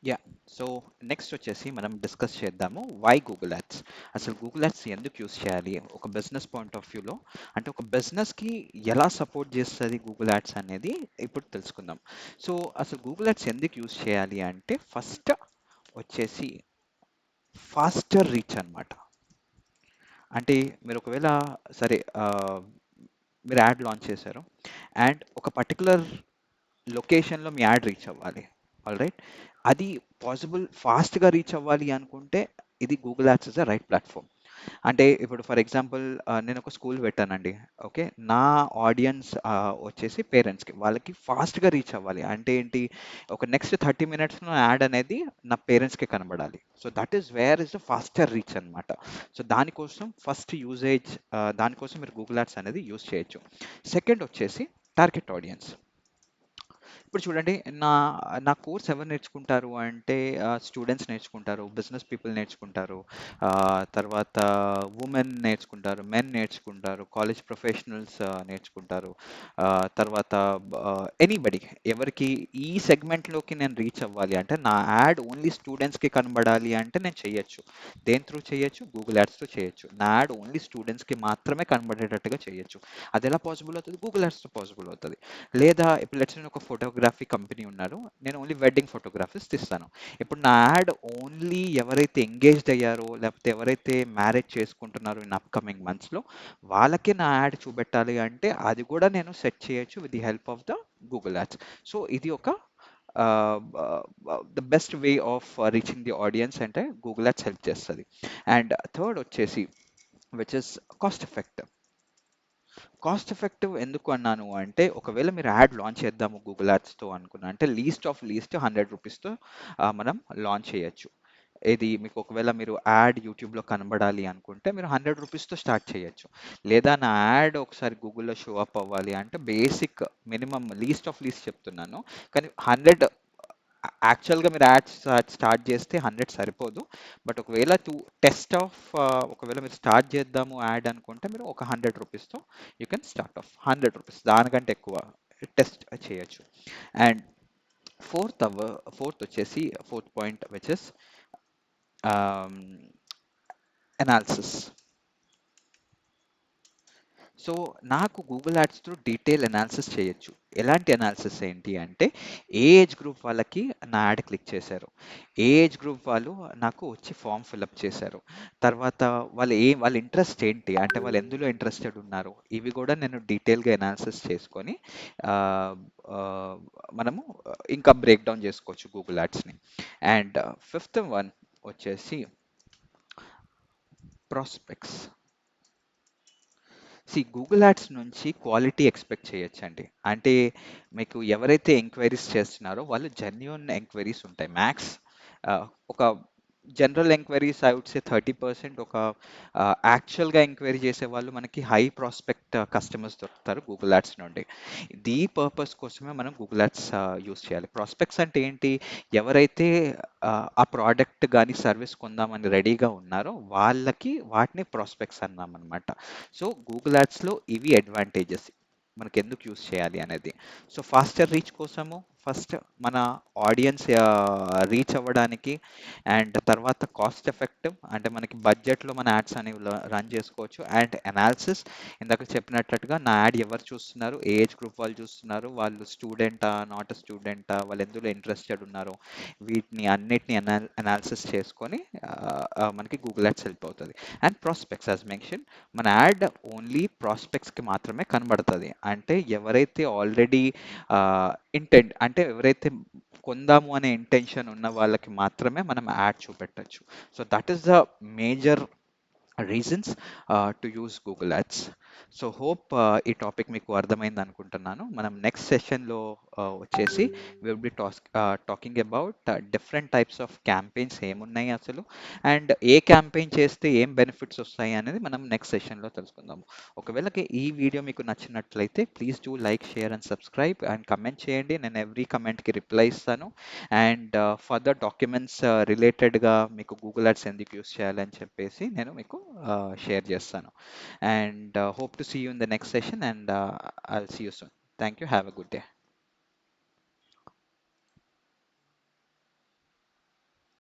Yeah. So next వచ్చేసి మనం discuss చేద్దాము వై గూగుల్ యాడ్స్. అసలు గూగుల్ యాడ్స్ ఎందుకు యూస్ చేయాలి ఒక బిజినెస్ పాయింట్ ఆఫ్ వ్యూలో, అంటే ఒక బిజినెస్కి ఎలా సపోర్ట్ చేస్తుంది గూగుల్ యాడ్స్ అనేది ఇప్పుడు తెలుసుకుందాం. సో అసలు గూగుల్ యాడ్స్ ఎందుకు యూస్ చేయాలి అంటే ఫస్ట్ వచ్చేసి ఫాస్టర్ రీచ్ అన్నమాట. అంటే మీరు ఒకవేళ సరే మీరు యాడ్ లాంచ్ చేశారు అండ్ ఒక పర్టికులర్ లొకేషన్లో మీ యాడ్ రీచ్ అవ్వాలి. ఆల్ రైట్, అది పాసిబుల్ ఫాస్ట్గా రీచ్ అవ్వాలి అనుకుంటే ఇది Google ads is the right platform. అంటే ఇప్పుడు ఫర్ ఎగ్జాంపుల్ నేను ఒక స్కూల్ పెట్టానండి. ఓకే, నా ఆడియన్స్ వచ్చేసి పేరెంట్స్కి, వాళ్ళకి ఫాస్ట్గా రీచ్ అవ్వాలి అంటే ఏంటి, ఒక నెక్స్ట్ 30 minutes యాడ్ అనేది నా పేరెంట్స్కి కనబడాలి. So that is where is the faster reach అనమాట. సో దానికోసం ఫస్ట్ యూజేజ్, దానికోసం మీరు గూగుల్ యాడ్స్ అనేది యూజ్ చేయొచ్చు. సెకండ్ వచ్చేసి టార్గెట్ ఆడియన్స్. ఇప్పుడు చూడండి, నా నా కోర్స్ ఎవరు నేర్చుకుంటారు అంటే స్టూడెంట్స్ నేర్చుకుంటారు, బిజినెస్ పీపుల్ నేర్చుకుంటారు, తర్వాత ఉమెన్ నేర్చుకుంటారు, మెన్ నేర్చుకుంటారు, కాలేజ్ ప్రొఫెషనల్స్ నేర్చుకుంటారు, తర్వాత ఎనీబడి, ఎవరికి ఈ సెగ్మెంట్లోకి నేను రీచ్ అవ్వాలి అంటే నా యాడ్ ఓన్లీ స్టూడెంట్స్కి కనబడాలి అంటే నేను చేయొచ్చు. దేని త్రూ చేయొచ్చు? గూగుల్ యాడ్స్తో చేయొచ్చు. నా యాడ్ ఓన్లీ స్టూడెంట్స్కి మాత్రమే కనబడేటట్టుగా చేయొచ్చు. అది ఎలా పాసిబుల్ అవుతుంది? గూగుల్ యాడ్స్తో పాసిబుల్ అవుతుంది. లేదా ఇప్పుడు లెట్స్ నేను ఒక ఫోటోగ్రఫీ కంపెనీ ఉన్నారు, నేను ఓన్లీ వెడ్డింగ్ ఫోటోగ్రఫీస్ తీస్తాను. ఇప్పుడు నా యాడ్ ఓన్లీ ఎవరైతే ఎంగేజ్డ్ అయ్యారో లేకపోతే ఎవరైతే మ్యారేజ్ చేసుకుంటున్నారో ఇన్ అప్కమింగ్ మంత్స్లో వాళ్ళకే నా యాడ్ చూపెట్టాలి అంటే అది కూడా నేను సెట్ చేయొచ్చు with the help of the Google ads. So ఇది ఒక the best way of reaching the audience అంటే గూగుల్ యాడ్స్ హెల్ప్ చేస్తుంది. అండ్ థర్డ్ వచ్చేసి which is cost effective. Cost effective ఎందుకు అన్నాను అంటే ఒకవేళ మీరు యాడ్ లాంచ్ చేద్దాము గూగుల్ యాడ్స్తో అనుకున్నా అంటే లీస్ట్ ఆఫ్ లీస్ట్ 100 రూపీస్తో మనం లాంచ్ చేయొచ్చు. ఇది మీకు ఒకవేళ మీరు యాడ్ యూట్యూబ్లో కనబడాలి అనుకుంటే మీరు 100 రూపీస్తో స్టార్ట్ చేయొచ్చు. లేదా నా యాడ్ ఒకసారి గూగుల్లో షో అప్ అవ్వాలి అంటే basic minimum least of least చెప్తున్నాను, కానీ 100. యాక్చువల్గా మీరు యాడ్స్ స్టార్ట్ చేస్తే 100 సరిపోదు. బట్ ఒకవేళ టెస్ట్ ఆఫ్, ఒకవేళ మీరు స్టార్ట్ చేద్దాము యాడ్ అనుకుంటే మీరు ఒక 100 రూపీస్తో you can start of 100 rupees, దానికంటే ఎక్కువ టెస్ట్ చేయొచ్చు. అండ్ ఫోర్త్ వచ్చేసి fourth point which is analysis. So నాకు Google ads through detail analysis చేయొచ్చు. ఎలాంటి అనాలిసిస్ ఏంటి అంటే ఏ ఏజ్ గ్రూప్ వాళ్ళకి నా యాడ్ క్లిక్ చేశారు, ఏ ఏజ్ గ్రూప్ వాళ్ళు నాకు వచ్చి ఫామ్ ఫిల్అప్ చేశారు, తర్వాత వాళ్ళ ఇంట్రెస్ట్ ఏంటి అంటే వాళ్ళు ఎందులో ఇంట్రెస్టెడ్ ఉన్నారు, ఇవి కూడా నేను డీటెయిల్గా అనాలిసిస్ చేసుకొని ఆ, ఆ, మనము ఇంకా బ్రేక్ డౌన్ చేసుకోవచ్చు గూగుల్ యాడ్స్ని. అండ్ ఫిఫ్త్ వన్ వచ్చేసి ప్రాస్పెక్ట్స్. గూగుల్ యాడ్స్ నుంచి క్వాలిటీ ఎక్స్పెక్ట్ చేయొచ్చండి. అంటే మీకు ఎవరైతే ఎంక్వైరీస్ చేస్తున్నారో వాళ్ళు జెన్యున్ ఎంక్వైరీస్ ఉంటాయి. మ్యాక్స్ ఒక general enquiries I would say 30%, ఒక యాక్చువల్గా ఎంక్వైరీ చేసే వాళ్ళు మనకి హై ప్రాస్పెక్ట్ కస్టమర్స్ దొరుకుతారు గూగుల్ యాడ్స్ నుండి. ఈ పర్పస్ కోసమే మనం గూగుల్ యాడ్స్ యూస్ చేయాలి. ప్రాస్పెక్ట్స్ అంటే ఏంటి, ఎవరైతే ఆ ప్రోడక్ట్ కానీ సర్వీస్ కొందామని రెడీగా ఉన్నారో వాళ్ళకి వాటిని ప్రాస్పెక్ట్స్ అన్నాం అనమాట. సో గూగుల్ యాడ్స్లో ఇవి అడ్వాంటేజెస్ మనకి ఎందుకు యూస్ చేయాలి అనేది. సో ఫాస్టర్ రీచ్ కోసము ఫస్ట్ మన ఆడియన్స్ రీచ్ అవ్వడానికి, అండ్ తర్వాత కాస్ట్ ఎఫెక్టివ్ అంటే మనకి బడ్జెట్లో మన యాడ్స్ అనేవి రన్ చేసుకోవచ్చు. అండ్ అనాలిసిస్, ఇందాక చెప్పినట్లుగా నా యాడ్ ఎవరు చూస్తున్నారు, ఏ ఏజ్ గ్రూప్ వాళ్ళు చూస్తున్నారు, వాళ్ళు స్టూడెంటా నాట్ స్టూడెంటా, వాళ్ళు ఎందులో ఇంట్రెస్టెడ్ ఉన్నారు, వీటిని అన్నిటిని అనాలిసిస్ చేసుకొని మనకి గూగుల్ యాడ్స్ హెల్ప్ అవుతుంది. అండ్ ప్రాస్పెక్ట్స్ యాజ్ మెన్షన్, మన యాడ్ ఓన్లీ ప్రాస్పెక్ట్స్కి మాత్రమే కనబడుతుంది. అంటే ఎవరైతే ఆల్రెడీ ఇంటెంట్ అంటే ఎవరైతే కొందాము అనే ఇంటెన్షన్ ఉన్న వాళ్ళకి మాత్రమే మనం యాడ్ చూపెట్టచ్చు. So that is the major reasons to use Google ads. So hope ఈ టాపిక్ మీకు అర్థమైంది అనుకుంటున్నాను. మనం నెక్స్ట్ సెషన్లో వచ్చేసి will be talking about different types of campaigns ఏమున్నాయి అసలు, అండ్ ఏ క్యాంపెయిన్ చేస్తే ఏం బెనిఫిట్స్ వస్తాయి అనేది మనం నెక్స్ట్ సెషన్లో తెలుసుకుందాము. ఒకవేళ ఈ వీడియో మీకు నచ్చినట్లయితే please do like, share and subscribe and comment చేయండి. నేను ఎవ్రీ కమెంట్కి రిప్లై ఇస్తాను. అండ్ ఫర్దర్ డాక్యుమెంట్స్ రిలేటెడ్గా మీకు గూగుల్ యాడ్స్ ఎందుకు యూస్ చేయాలని చెప్పేసి నేను మీకు షేర్ చేస్తాను. And hope to see you in the next session, and I'll see you soon. Thank you. Have a good day.